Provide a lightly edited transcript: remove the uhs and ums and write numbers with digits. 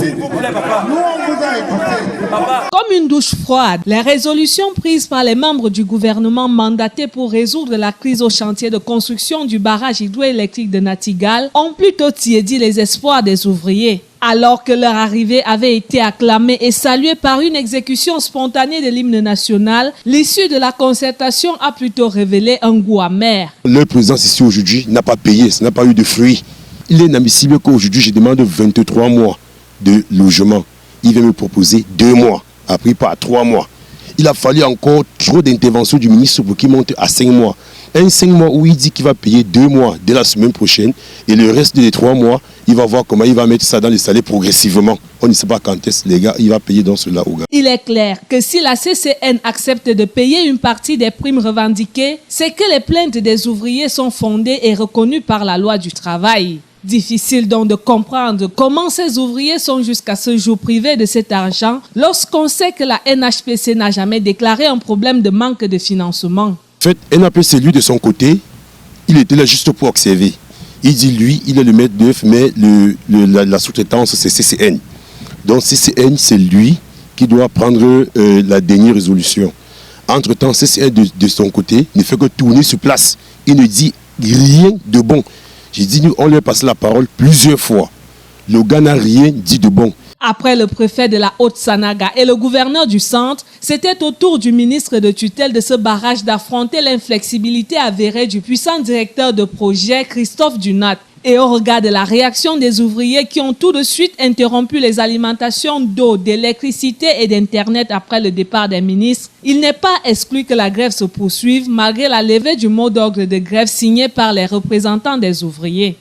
S'il vous plaît, papa. Nous, on vous a écouté. Papa. Comme une douche froide, les résolutions prises par les membres du gouvernement mandatés pour résoudre la crise au chantier de construction du barrage hydroélectrique de Natigal ont plutôt tiédi les espoirs des ouvriers. Alors que leur arrivée avait été acclamée et saluée par une exécution spontanée de l'hymne national, l'issue de la concertation a plutôt révélé un goût amer. Leur présence ici aujourd'hui n'a pas payé, ça n'a pas eu de fruits. Il est inadmissible qu'aujourd'hui je demande 23 mois de logement. Il vient me proposer 2 mois, après pas 3 mois. Il a fallu encore trop d'intervention du ministre pour qu'il monte à 5 mois. Un 5 mois où il dit qu'il va payer 2 mois dès la semaine prochaine et le reste des 3 mois, il va voir comment il va mettre ça dans les salaires progressivement. On ne sait pas quand est-ce, les gars, il va payer dans cela aux gars. Il est clair que si la CCN accepte de payer une partie des primes revendiquées, c'est que les plaintes des ouvriers sont fondées et reconnues par la loi du travail. Difficile donc de comprendre comment ces ouvriers sont jusqu'à ce jour privés de cet argent lorsqu'on sait que la NHPC n'a jamais déclaré un problème de manque de financement. En fait, NHPC, lui, de son côté, il était là juste pour observer. Il dit, lui, il est le maître d'œuvre, mais la sous-traitance, c'est CCN. Donc, CCN, c'est lui qui doit prendre la dernière résolution. Entre-temps, CCN, de son côté, ne fait que tourner sur place. Il ne dit rien de bon. J'ai dit, nous, on lui a passé la parole plusieurs fois. Le gars n'a rien dit de bon. Après le préfet de la Haute-Sanaga et le gouverneur du centre, c'était au tour du ministre de tutelle de ce barrage d'affronter l'inflexibilité avérée du puissant directeur de projet, Christophe Dunat. Et au regard de la réaction des ouvriers qui ont tout de suite interrompu les alimentations d'eau, d'électricité et d'Internet après le départ des ministres, il n'est pas exclu que la grève se poursuive malgré la levée du mot d'ordre de grève signé par les représentants des ouvriers.